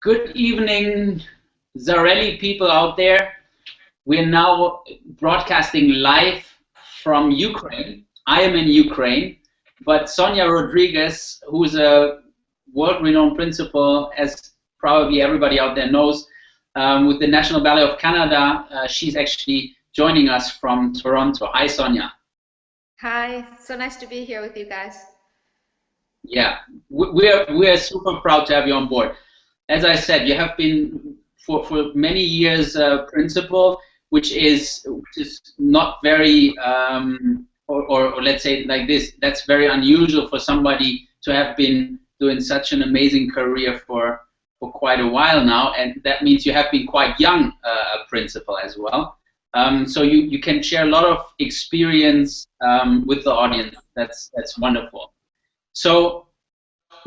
Good evening, Zarelli people out there. We're now broadcasting live from Ukraine. I am in Ukraine, but Sonia Rodriguez, who's a world-renowned principal, as probably everybody out there knows, with the National Ballet of Canada, she's actually joining us from Toronto. Hi, Sonia. Hi, so nice to be here with you guys. Yeah, we're super proud to have you on board. As I said, you have been for many years principal, which is not very or let's say it like this. That's very unusual for somebody to have been doing such an amazing career for quite a while now, and that means you have been quite young principal as well. So you can share a lot of experience with the audience. That's wonderful. So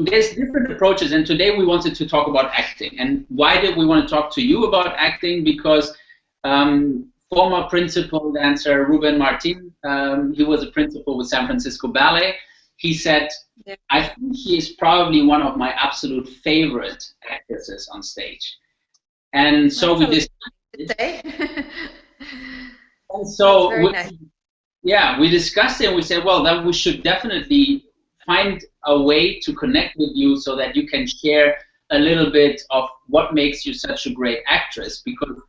there's different approaches, and today we wanted to talk about acting. And why did we want to talk to you about acting? Because former principal dancer Ruben Martin, he was a principal with San Francisco Ballet. He said, I think she is probably one of my absolute favorite actresses on stage. And so we discussed we discussed it, and we said, well, then we should definitely find a way to connect with you so that you can share a little bit of what makes you such a great actress. Because,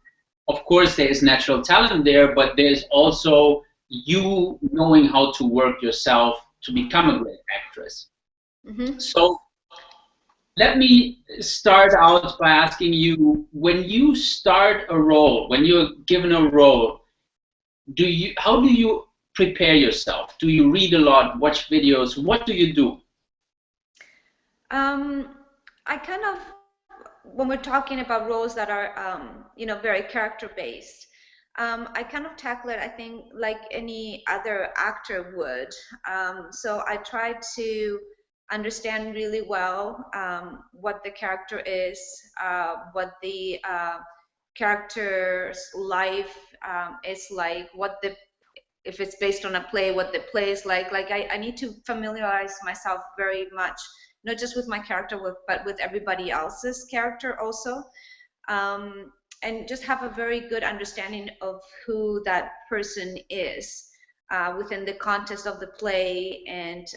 of course, there is natural talent there, but there's also you knowing how to work yourself to become a great actress. Mm-hmm. So let me start out by asking you, when you start a role, when you're given a role, how do you prepare yourself? Do you read a lot, watch videos? What do you do? I kind of, when we're talking about roles that are, very character-based, I kind of tackle it, I think, like any other actor would. So I try to understand really well what the character is, what the character's life is like, if it's based on a play, what the play is like. Like I need to familiarize myself very much, not just with my character, but with everybody else's character also. And just have a very good understanding of who that person is within the context of the play, and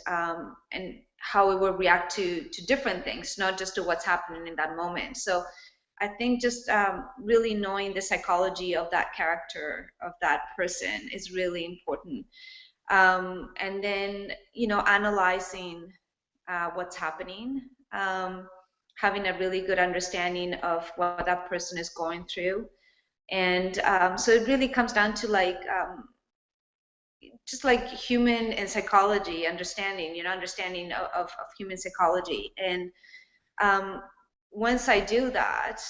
how it will react to different things, not just to what's happening in that moment. So I think just really knowing the psychology of that character, of that person, is really important. And then, analyzing what's happening, having a really good understanding of what that person is going through. And so it really comes down to just like human and psychology, understanding of human psychology. And once I do that,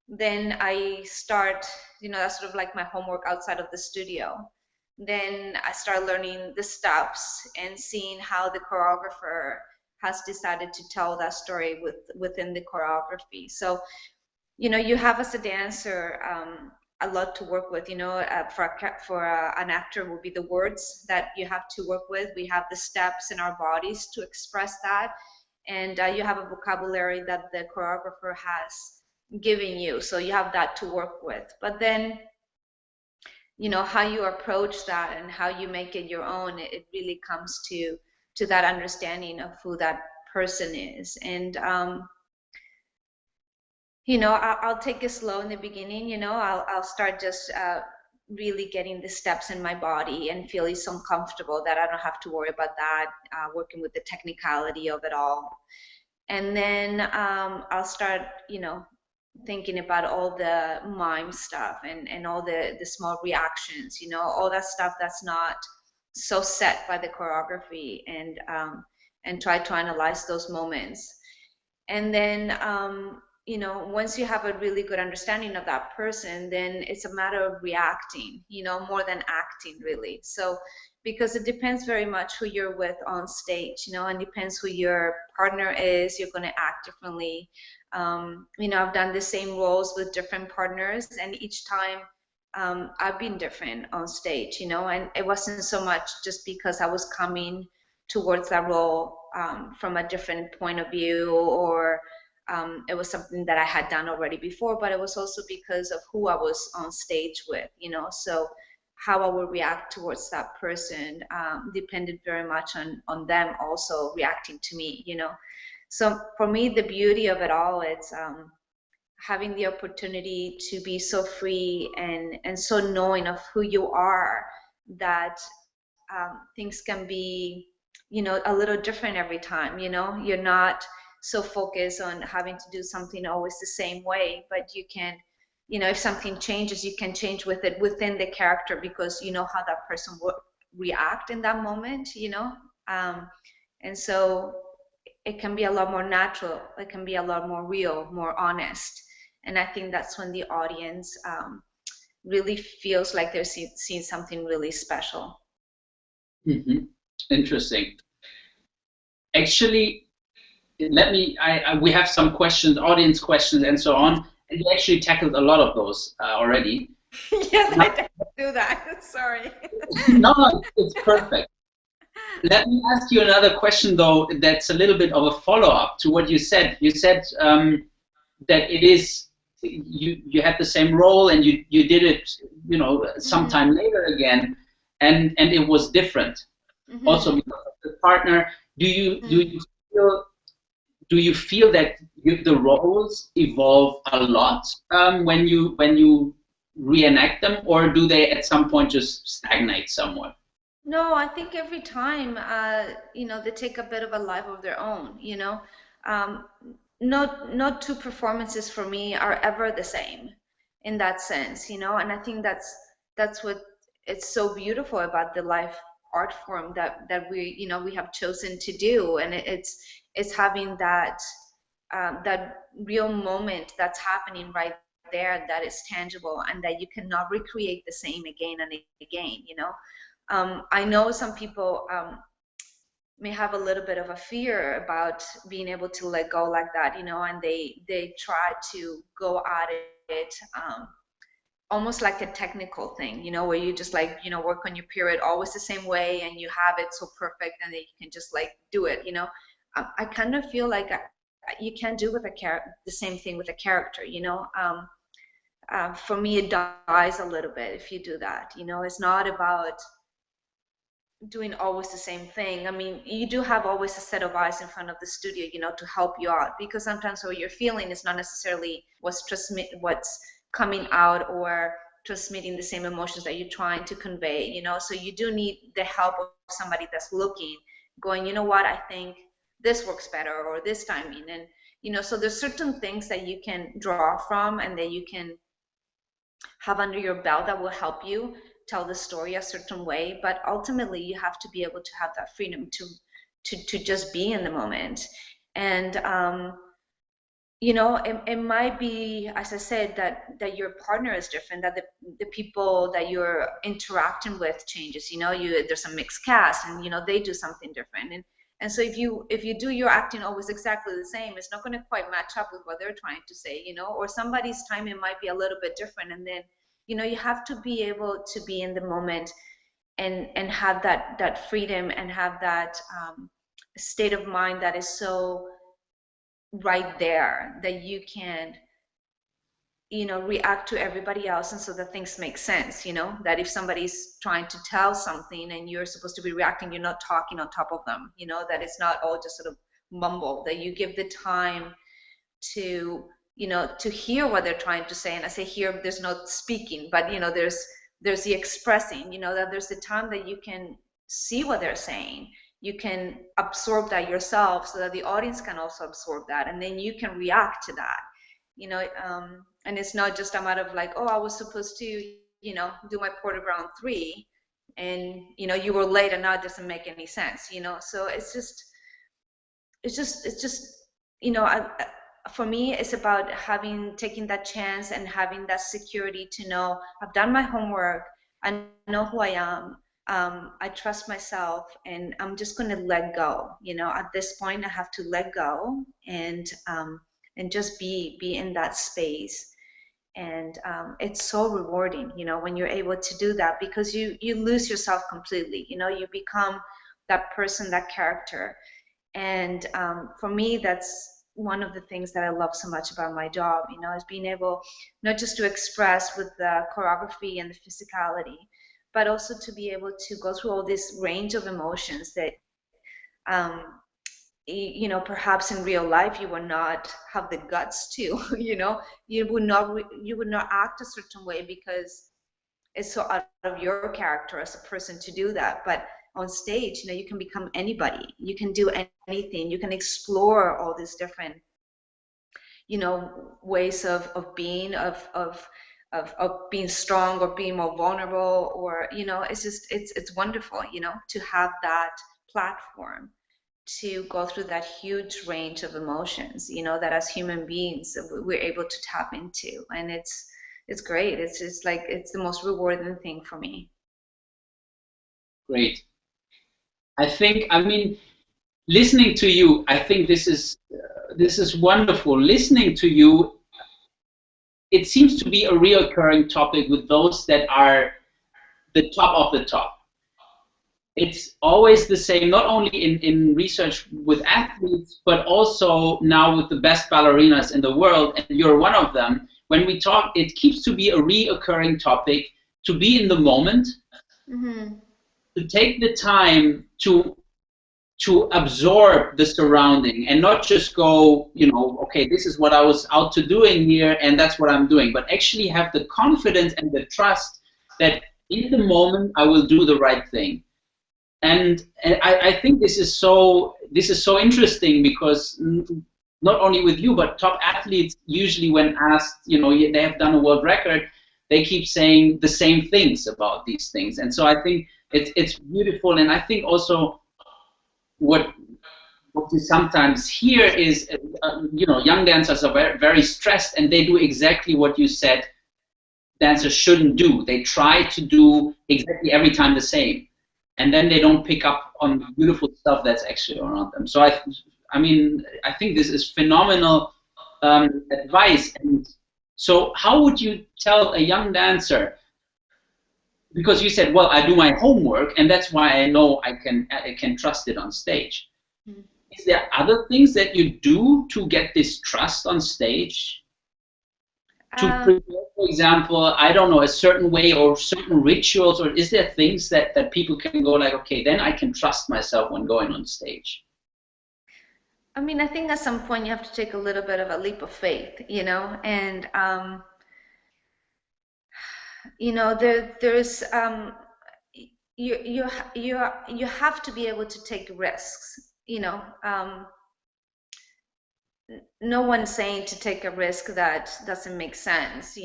then I start, that's sort of like my homework outside of the studio. Then I start learning the steps and seeing how the choreographer has decided to tell that story within the choreography. So, you have as a dancer a lot to work with. For an actor would be the words that you have to work with. We have the steps in our bodies to express that. And you have a vocabulary that the choreographer has given you, so you have that to work with. But then, how you approach that and how you make it your own, it really comes to that understanding of who that person is. And I'll take it slow in the beginning. I'll start just really getting the steps in my body and feeling so comfortable that I don't have to worry about that, working with the technicality of it all. And then I'll start, thinking about all the mime stuff and all the small reactions, all that stuff that's not so set by the choreography, and try to analyze those moments. And then once you have a really good understanding of that person, then it's a matter of reacting, more than acting, really. So, because it depends very much who you're with on stage, and depends who your partner is, you're going to act differently. I've done the same roles with different partners, and each time I've been different on stage, and it wasn't so much just because I was coming towards that role from a different point of view, or It was something that I had done already before, but it was also because of who I was on stage with, so how I would react towards that person depended very much on them also reacting to me. So for me, the beauty of it all, it's having the opportunity to be so free and so knowing of who you are that things can be, a little different every time. You're not so focused on having to do something always the same way, but you can, if something changes, you can change with it within the character because you know how that person would react in that moment. And so it can be a lot more natural, it can be a lot more real, more honest. And I think that's when the audience really feels like they're seeing something really special. Mm-hmm. Interesting. Actually, we have some questions, audience questions, and so on, and you actually tackled a lot of those already. Yes, I did do that. Sorry. No, no, it's perfect. Let me ask you another question, though, that's a little bit of a follow-up to what you said. You said that it is you had the same role and you did it, sometime later again, and it was different. Also because of the partner. Do you feel that the roles evolve a lot when you reenact them, or do they at some point just stagnate somewhat? No, I think every time, they take a bit of a life of their own. Um, no two performances for me are ever the same in that sense. And I think that's what it's so beautiful about the live art form that we have chosen to do, and it's having that real moment that's happening right there that is tangible and that you cannot recreate the same again and again. I know some people may have a little bit of a fear about being able to let go like that, and they try to go at it almost like a technical thing, where you just work on your period always the same way and you have it so perfect and then you can just do it. I kind of feel like you can't do with the same thing with a character. For me, it dies a little bit if you do that. It's not about doing always the same thing. I mean, you do have always a set of eyes in front of the studio, to help you out, because sometimes what you're feeling is not necessarily what's coming out or transmitting the same emotions that you're trying to convey. So you do need the help of somebody that's looking, going, you know what, I think this works better, or this timing. And so there's certain things that you can draw from and that you can have under your belt that will help you tell the story a certain way, but ultimately you have to be able to have that freedom to just be in the moment. And it might be, as I said, that your partner is different, that the people that you're interacting with changes. There's a mixed cast, and they do something different. And so if you do your acting always exactly the same, it's not going to quite match up with what they're trying to say. Or somebody's timing might be a little bit different, and then you have to be able to be in the moment and have that freedom and have that state of mind that is so right there that you can react to everybody else, and so that things make sense. That if somebody's trying to tell something and you're supposed to be reacting, you're not talking on top of them. That it's not all just sort of mumble, that you give the time to to hear what they're trying to say. And I say here, there's no speaking, but there's the expressing, that there's the time that you can see what they're saying, you can absorb that yourself so that the audience can also absorb that, and then you can react to that. And it's not just a matter of oh, I was supposed to do my Porter Brown 3 and you were late and now it doesn't make any sense. So it's just for me, it's about taking that chance and having that security to know I've done my homework, I know who I am, I trust myself, and I'm just going to let go. At this point, I have to let go and just be in that space. And it's so rewarding, when you're able to do that, because you lose yourself completely. You become that person, that character. And for me, that's one of the things that I love so much about my job, is being able not just to express with the choreography and the physicality, but also to be able to go through all this range of emotions that, perhaps in real life you would not have the guts to, you would not act a certain way because it's so out of your character as a person to do that. But on stage, you can become anybody. You can do anything. You can explore all these different, ways of being, of being strong or being more vulnerable, or, it's just, it's wonderful, to have that platform to go through that huge range of emotions, that as human beings we're able to tap into. And it's great. It's just like, it's the most rewarding thing for me. Great. I mean, listening to you, I think this is wonderful. Listening to you, it seems to be a reoccurring topic with those that are the top of the top. It's always the same, not only in research with athletes, but also now with the best ballerinas in the world, and you're one of them. When we talk, it keeps to be a reoccurring topic, to be in the moment, to take the time to absorb the surrounding and not just go, okay, this is what I was out to doing here and that's what I'm doing, but actually have the confidence and the trust that in the moment I will do the right thing. And I think this is so interesting, because not only with you, but top athletes usually, when asked, they have done a world record, they keep saying the same things about these things. And so I think it's beautiful. And I think also what we sometimes hear is, young dancers are very, very stressed, and they do exactly what you said dancers shouldn't do. They try to do exactly every time the same, and then they don't pick up on the beautiful stuff that's actually around them. So I mean, I think this is phenomenal advice. And so how would you tell a young dancer, because you said, well, I do my homework and that's why I know I can trust it on stage. Mm-hmm. Is there other things that you do to get this trust on stage? To prepare, for example, I don't know, a certain way or certain rituals, or is there things that people can go like, okay, then I can trust myself when going on stage? I mean, I think at some point you have to take a little bit of a leap of faith, and there's you have to be able to take risks, no one's saying to take a risk that doesn't make sense,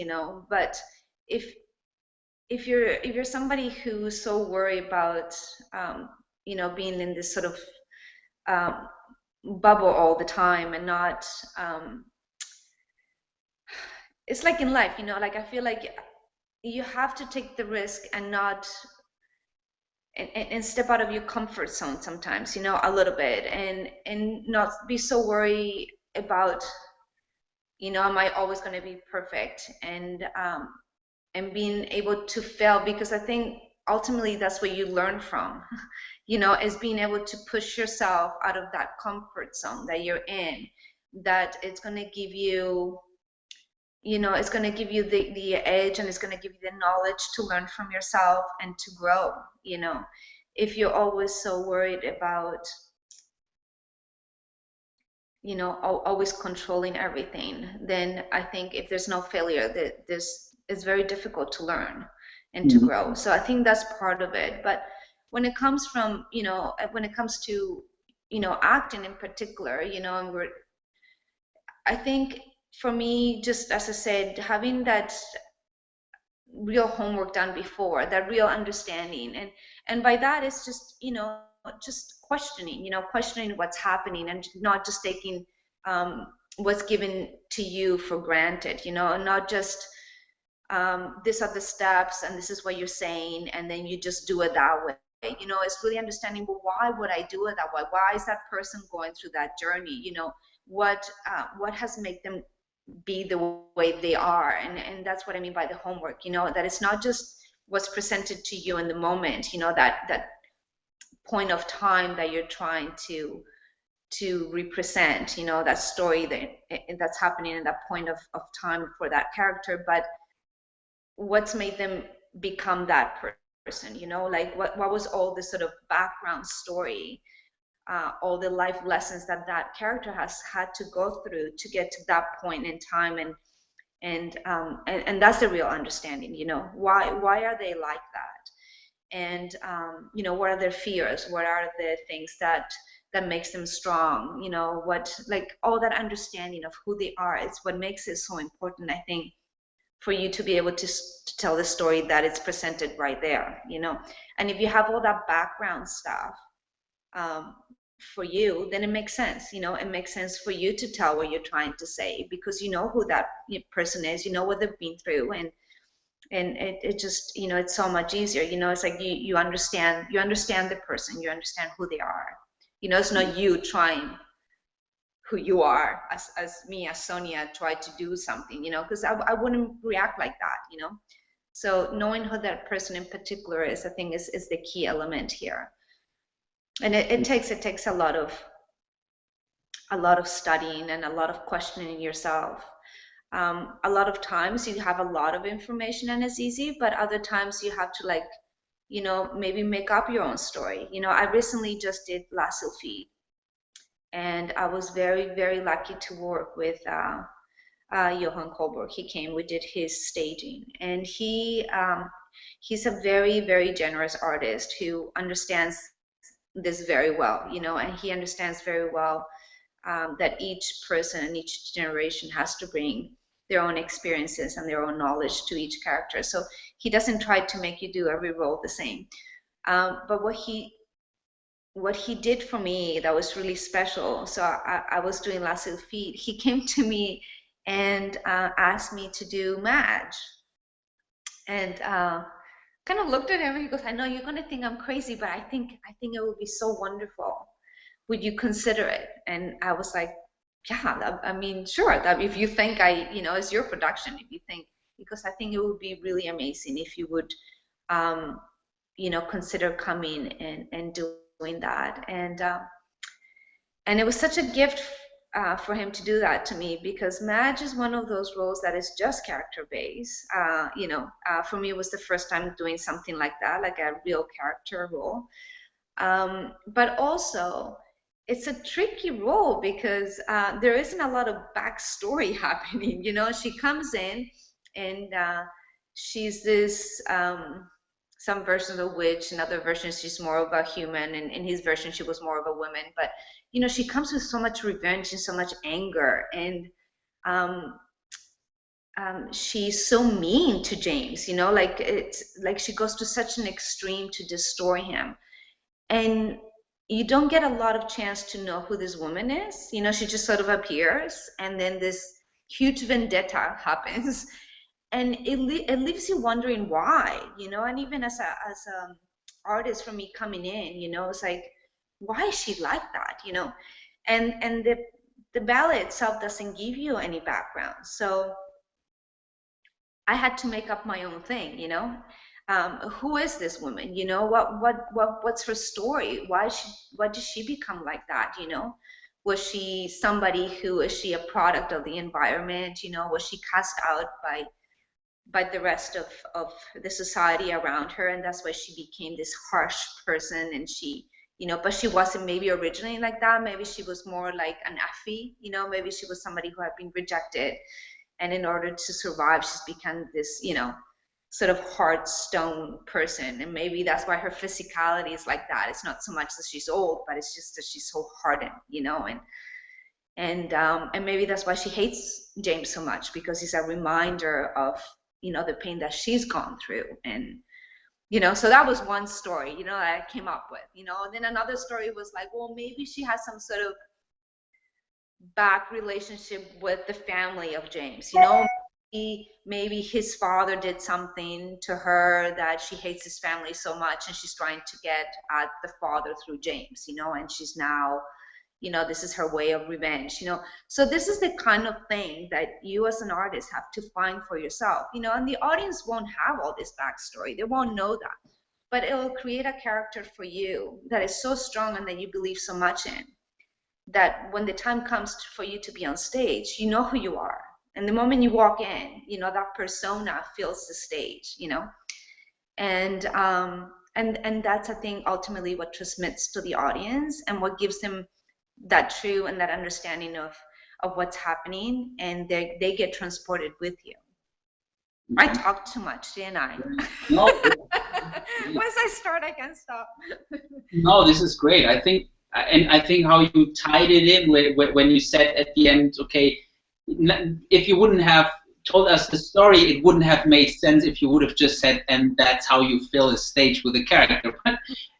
but if you're somebody who's so worried about being in this sort of bubble all the time and not it's like in life, like I feel like you have to take the risk and not and step out of your comfort zone sometimes, a little bit, and not be so worried about, am I always going to be perfect, and being able to fail, because I think ultimately that's what you learn from, is being able to push yourself out of that comfort zone that you're in, that it's going to give you, it's going to give you the edge, and it's going to give you the knowledge to learn from yourself and to grow. If you're always so worried about always controlling everything, then I think if there's no failure, that it's very difficult to learn and to grow. So I think that's part of it. But when it comes from, when it comes to, acting in particular, and I think for me, just as I said, having that real homework done before, that real understanding, and by that it's just, just questioning what's happening, and not just taking what's given to you for granted, and not just these are the steps and this is what you're saying, and then you just do it that way. It's really understanding, well, why would I do it that way? Why is that person going through that journey? What has made them be the way they are? And that's what I mean by the homework, that it's not just what's presented to you in the moment, that point of time that you're trying to to represent, that story that's happening at that point of time for that character, but what's made them become that person, like what was all this sort of background story, all the life lessons that that character has had to go through to get to that point in time, and that's the real understanding, why are they like that, and what are their fears, what are the things that makes them strong, what, like, all that understanding of who they are. It's what makes it so important, I think, for you to be able to tell the story that it's presented right there, and if you have all that background stuff for you, then it makes sense, it makes sense for you to tell what you're trying to say, because you know who that person is, you know what they've been through, and it just, it's so much easier, it's like you understand the person, you understand who they are, it's not you trying who you are, as me, as Sonia, try to do something, because I wouldn't react like that, so knowing who that person in particular is, I think, is the key element here. And it takes a lot of studying and a lot of questioning yourself. A lot of times you have a lot of information and it's easy, but other times you have to, like, maybe make up your own story. I recently just did La Sylphie, and I was very, very lucky to work with Johan Kolberg. He came, we did his staging, and he's a very, very generous artist who understands this very well, and he understands very well that each person and each generation has to bring their own experiences and their own knowledge to each character. So he doesn't try to make you do every role the same. But what he did for me that was really special, so I was doing La Sylphie, he came to me and asked me to do Madge. And kind of looked at him and he goes, I know you're going to think I'm crazy, but I think it would be so wonderful. Would you consider it? And I was like, yeah, I mean, sure. That if you think it's your production, if you think, because I think it would be really amazing if you would, consider coming and doing that. And it was such a gift for him to do that to me, because Madge is one of those roles that is just character based. For me, it was the first time doing something like that, like a real character role. But also, it's a tricky role because there isn't a lot of backstory happening. She comes in and she's this, some versions of a witch, in other versions she's more of a human, and in his version she was more of a woman. But she comes with so much revenge and so much anger, and she's so mean to James. Like it's like she goes to such an extreme to destroy him, and you don't get a lot of chance to know who this woman is. She just sort of appears, and then this huge vendetta happens, and it leaves you wondering why, and even as a artist, for me coming in, it's like, why is she like that, and the ballet itself doesn't give you any background, so I had to make up my own thing, who is this woman, what's her story, why did she become like that, was she somebody who, is she a product of the environment, was she cast out by the rest of the society around her, and that's why she became this harsh person, and she, but she wasn't maybe originally like that. Maybe she was more like an Effie, maybe she was somebody who had been rejected, and in order to survive, she's become this, sort of hard stone person, and maybe that's why her physicality is like that. It's not so much that she's old, but it's just that she's so hardened, and maybe that's why she hates James so much, because he's a reminder of the pain that she's gone through. And so that was one story that I came up with. And then another story was like, well, maybe she has some sort of back relationship with the family of James. Maybe his father did something to her that she hates his family so much, and she's trying to get at the father through James, and she's now, this is her way of revenge, so this is the kind of thing that you as an artist have to find for yourself, and the audience won't have all this backstory, they won't know that, but it will create a character for you that is so strong and that you believe so much in. that when the time comes for you to be on stage, you know who you are. And the moment you walk in, that persona fills the stage, and that's, I think, ultimately what transmits to the audience and what gives them that true and that understanding of what's happening, and they get transported with you. I talk too much, didn't I? No. Once I start, I can't stop. No, this is great. I think how you tied it in when you said at the end, okay, if you wouldn't have told us the story, it wouldn't have made sense if you would have just said, and that's how you fill a stage with a character.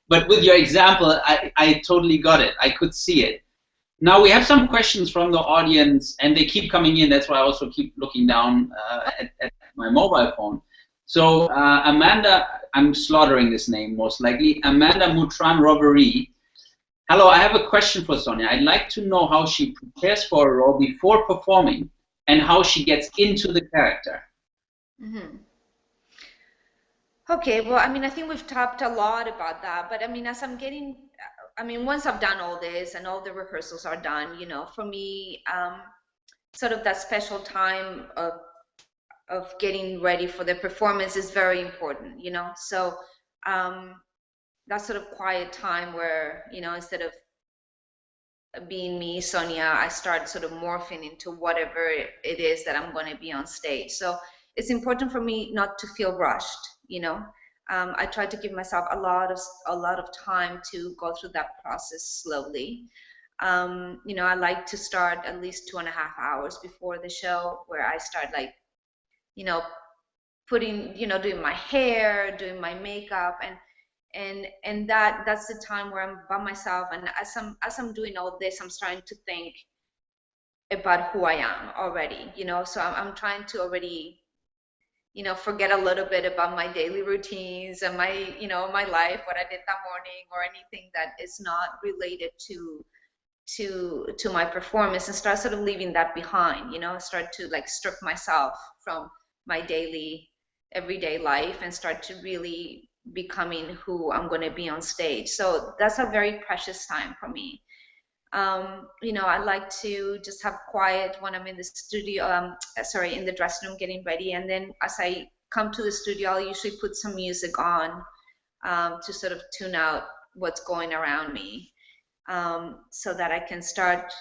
But with your example, I totally got it. I could see it. Now we have some questions from the audience, and they keep coming in. That's why I also keep looking down at my mobile phone. So Amanda, I'm slaughtering this name most likely, Amanda Mutran Roveri. Hello, I have a question for Sonia. I'd like to know how she prepares for a role before performing and how she gets into the character. Mm-hmm. Okay, well, I think we've talked a lot about that, but as once I've done all this and all the rehearsals are done, for me, sort of that special time of getting ready for the performance is very important, so that sort of quiet time where, instead of being me, Sonia, I start sort of morphing into whatever it is that I'm going to be on stage. So it's important for me not to feel rushed, I try to give myself a lot of time to go through that process slowly. I like to start at least 2.5 hours before the show, where I start putting, doing my hair, doing my makeup, and that's the time where I'm by myself, and as I'm doing all this, I'm starting to think about who I am already, so I'm trying to already forget a little bit about my daily routines and my my life, what I did that morning, or anything that is not related to my performance, and start sort of leaving that behind, start to strip myself from my daily everyday life and start to really becoming who I'm going to be on stage. So that's a very precious time for me. I like to just have quiet when I'm in the studio, in the dressing room getting ready. And then as I come to the studio, I'll usually put some music on to sort of tune out what's going around me, so that I can start,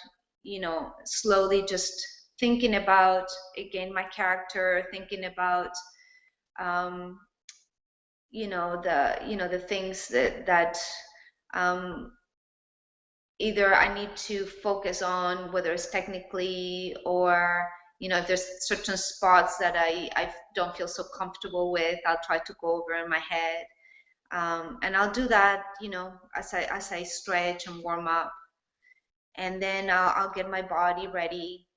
slowly just thinking about, again, my character, thinking about, the things that either I need to focus on, whether it's technically, or if there's certain spots that I don't feel so comfortable with, I'll try to go over in my head, and I'll do that as I stretch and warm up, and then I'll get my body ready.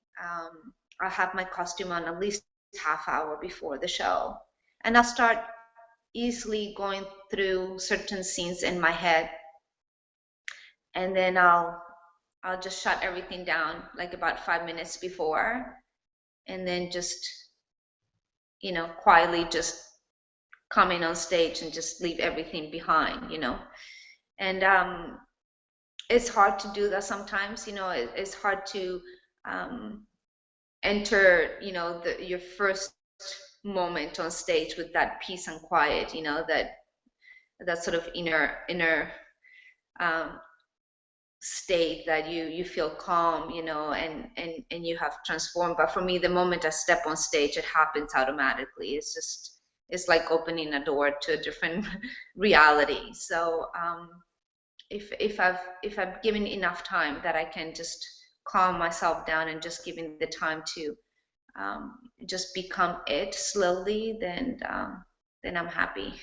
I'll have my costume on at least half hour before the show, and I'll start easily going through certain scenes in my head, and then I'll just shut everything down like about 5 minutes before, and then just quietly just come in on stage and just leave everything behind, and it's hard to do that sometimes. It's hard to enter your first moment on stage with that peace and quiet, that sort of inner state that you feel calm, and you have transformed. But for me, the moment I step on stage, it happens automatically. It's like opening a door to a different reality. So if I've given enough time that I can just calm myself down and just giving the time to just become it slowly, then I'm happy.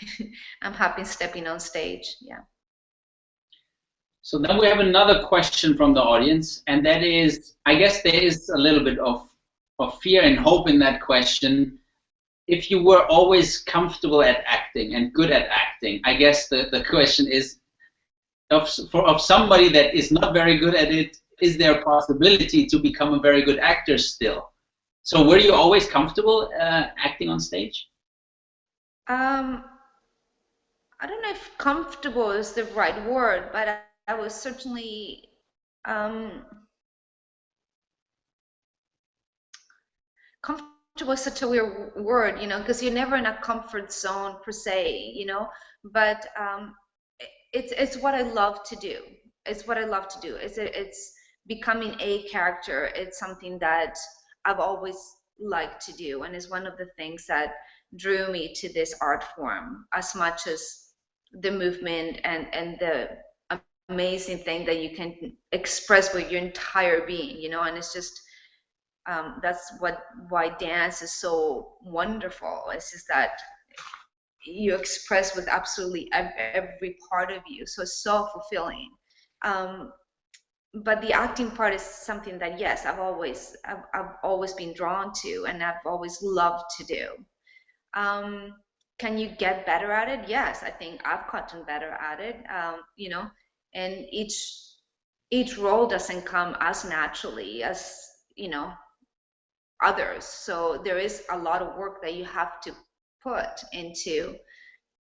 I'm happy stepping on stage. Yeah. So then we have another question from the audience, and that is, I guess there is a little bit of fear and hope in that question. If you were always comfortable at acting and good at acting, I guess the question is, of somebody that is not very good at it, is there a possibility to become a very good actor still? So were you always comfortable acting on stage? I don't know if comfortable is the right word, but I was certainly Um, Comfortable is such a weird word, because you're never in a comfort zone per se, but it's what I love to do. It's what I love to do. It's becoming a character. It's something that I've always liked to do, and is one of the things that drew me to this art form as much as the movement and the amazing thing that you can express with your entire being, and it's just that's why dance is so wonderful. It's just that you express with absolutely every part of you, so it's so fulfilling. um, but the acting part is something that, yes, I've always been drawn to, and I've always loved to do. um, can you get better at it? Yes, I think I've gotten better at it. And each role doesn't come as naturally as others. So there is a lot of work that you have to put into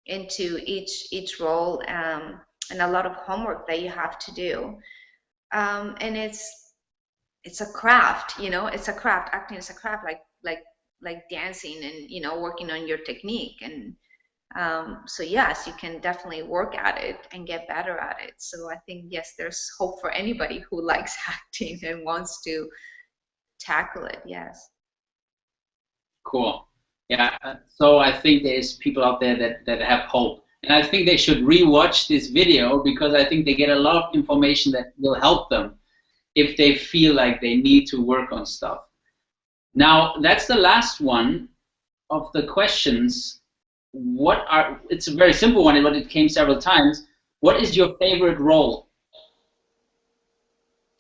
each role, and a lot of homework that you have to do. And it's a craft, it's a craft. Acting is a craft, like dancing, and working on your technique. And so yes, you can definitely work at it and get better at it. So I think, yes, there's hope for anybody who likes acting and wants to tackle it. Yes. Cool. Yeah. So I think there's people out there that have hope. And I think they should rewatch this video because I think they get a lot of information that will help them if they feel like they need to work on stuff. Now, that's the last one of the questions. It's a very simple one, but it came several times. What is your favorite role?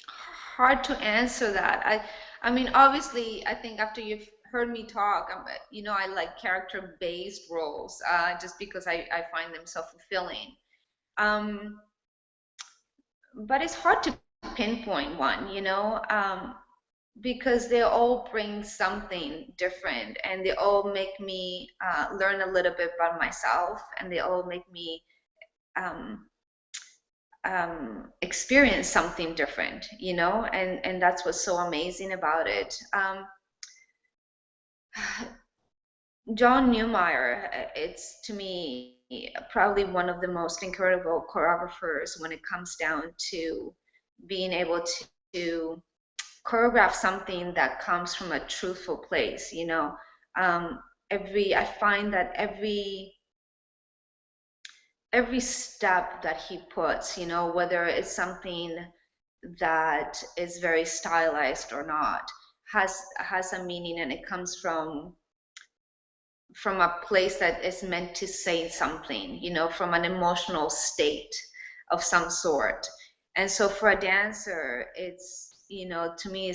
Hard to answer that. I mean, obviously, I think after you've heard me talk, I like character-based roles, just because I find them so fulfilling. Um, but it's hard to pinpoint one, because they all bring something different, and they all make me learn a little bit about myself, and they all make me um, experience something different, and that's what's so amazing about it. John Newmeyer, it's to me probably one of the most incredible choreographers when it comes down to being able to choreograph something that comes from a truthful place. I find that every step that he puts, whether it's something that is very stylized or not, has a meaning, and it comes from a place that is meant to say something, from an emotional state of some sort. And so for a dancer, it's, to me,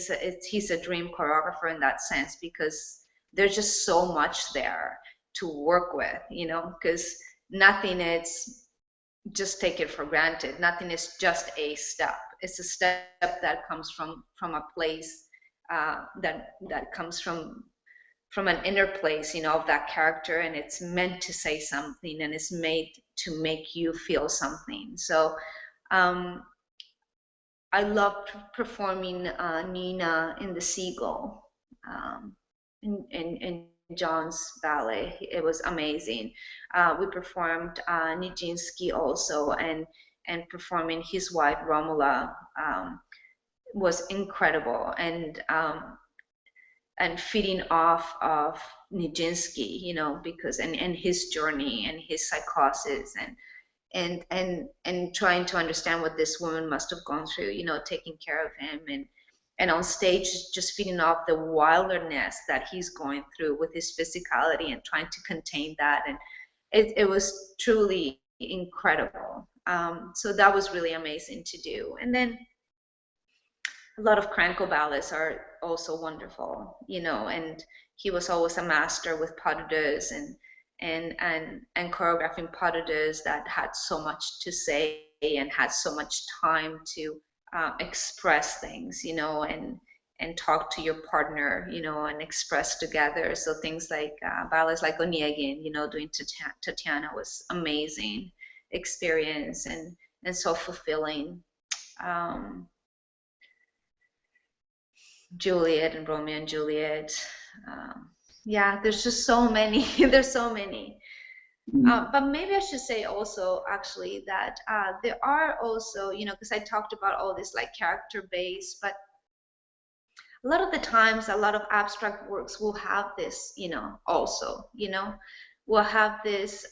he's a dream choreographer in that sense, because there's just so much there to work with, because nothing is just take it for granted. Nothing is just a step. It's a step that comes from a place that comes from an inner place, of that character, and it's meant to say something, and it's made to make you feel something. So um, I loved performing Nina in the Seagull, um, in John's ballet. It was amazing. We performed Nijinsky also, and performing his wife Romola was incredible. And feeding off of Nijinsky, because and his journey and his psychosis, and trying to understand what this woman must have gone through, taking care of him, and on stage just feeding off the wilderness that he's going through with his physicality, and trying to contain that. And it was truly incredible. So that was really amazing to do. And then a lot of Kranko ballets are also wonderful, and he was always a master with pas de deux, and choreographing pas de deux that had so much to say and had so much time to express things, and talk to your partner, and express together. So things like ballets like Onegin, doing Tatiana was amazing experience, and so fulfilling. Um, Juliet and Romeo and Juliet. Yeah, there's just so many. There's so many. But maybe I should say also actually that there are also, because I talked about all this like character base, but a lot of the times, a lot of abstract works will have this, also, will have this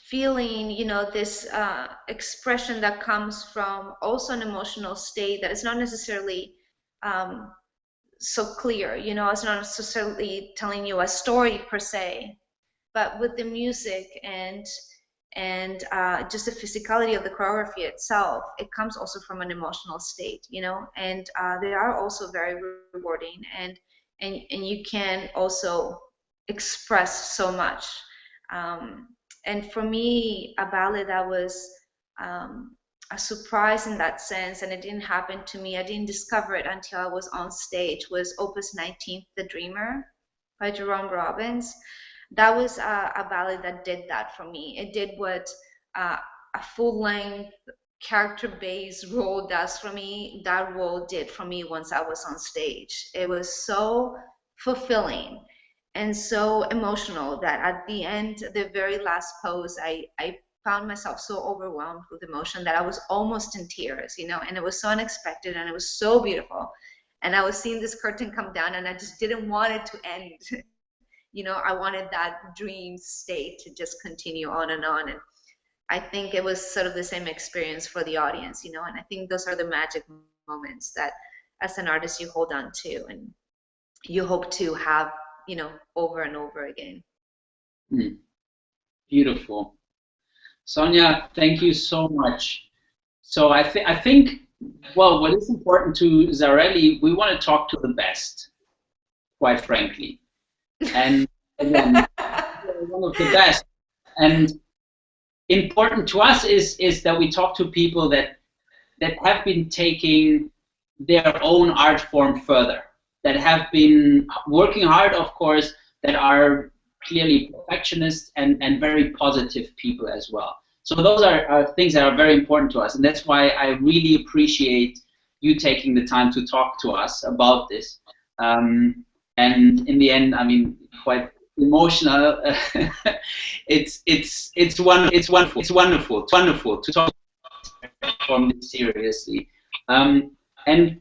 feeling, this expression that comes from also an emotional state that is not necessarily so clear, it's not necessarily telling you a story per se, but with the music and just the physicality of the choreography itself, it comes also from an emotional state, and they are also very rewarding, and you can also express so much. And for me, a ballet that was a surprise in that sense, and it didn't happen to me, I didn't discover it until I was on stage, was Opus 19, The Dreamer by Jerome Robbins. That was a ballet that did that for me. It did what a full-length character-based role does for me. That role did for me once I was on stage. It was so fulfilling and so emotional that at the end, the very last pose, I found myself so overwhelmed with emotion that I was almost in tears, and it was so unexpected and it was so beautiful. And I was seeing this curtain come down and I just didn't want it to end. I wanted that dream state to just continue on and on. And I think it was sort of the same experience for the audience, and I think those are the magic moments that as an artist you hold on to and you hope to have, over and over again. Beautiful. Sonia, thank you so much. So I think, well, what is important to Zarelli, we want to talk to the best, quite frankly. And again, one of the best. And important to us is that we talk to people that have been taking their own art form further, that have been working hard, of course, that are clearly perfectionists and very positive people as well. So those are things that are very important to us, and that's why I really appreciate you taking the time to talk to us about this. And in the end, I mean, quite emotional. It's wonderful to talk from this seriously. And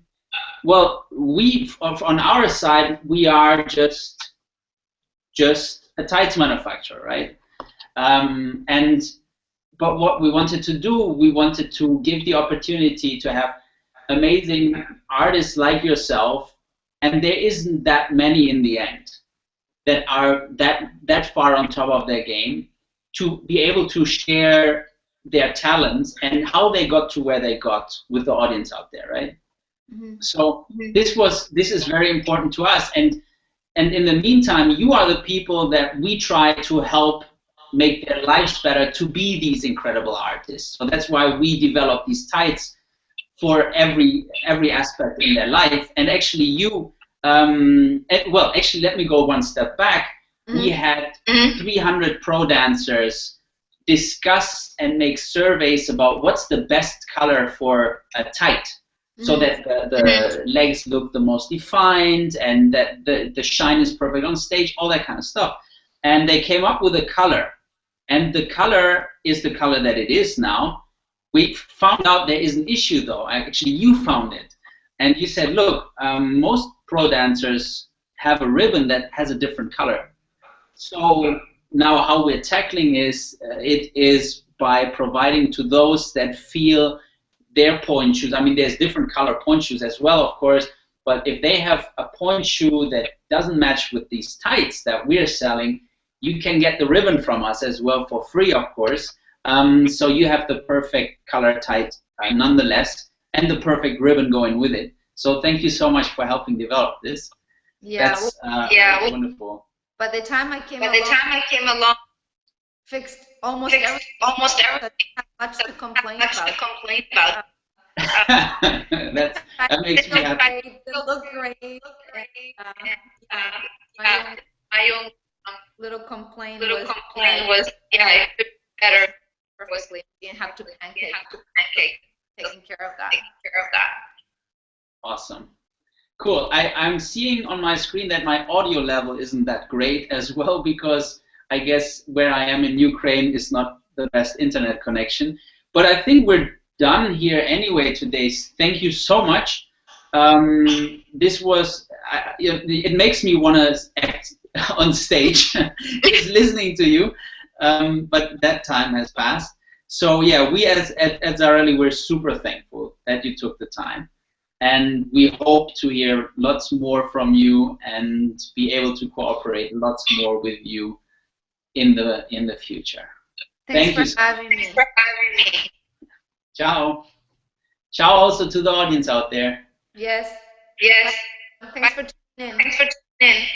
well, we on our side, we are just a tights manufacturer, right? But what we wanted to do, we wanted to give the opportunity to have amazing artists like yourself, and there isn't that many in the end that are that far on top of their game to be able to share their talents and how they got to where they got with the audience out there, right? So this is very important to us, and in the meantime, you are the people that we try to help make their lives better to be these incredible artists. So that's why we develop these tights for every aspect in their life. And actually, well, actually, let me go one step back. We had 300 pro dancers discuss and make surveys about what's the best color for a tight, so that the legs look the most defined and that the shine is perfect on stage, all that kind of stuff. And they came up with a color. And the color is the color that it is now. We found out there is an issue, though. Actually, you found it. And you said, look, most pro dancers have a ribbon that has a different color. So now how we're tackling it is by providing to those that feel their point shoes. I mean, there's different color point shoes as well, of course, but if they have a point shoe that doesn't match with these tights that we're selling, you can get the ribbon from us as well for free, of course. So you have the perfect color tight nonetheless, and the perfect ribbon going with it. So thank you so much for helping develop this. Yeah, That's wonderful. By the time I came along, fixed almost everything. Much to complain about. That makes me happy. They look great. My own little complaint was, yeah, it could be better perfectly. You didn't have to pancake. taking care of that. Awesome. Cool. I'm seeing on my screen that my audio level isn't that great as well, because I guess where I am in Ukraine is not the best internet connection. But I think we're done here anyway today. Thank you so much. This was, it makes me want to act on stage just listening to you, but that time has passed. So yeah, we at Zarelli, we're super thankful that you took the time. And we hope to hear lots more from you and be able to cooperate lots more with you in the future. Thank you for having me. Ciao. Ciao also to the audience out there. Yes. Yes. Thanks for tuning in. Thanks for tuning in.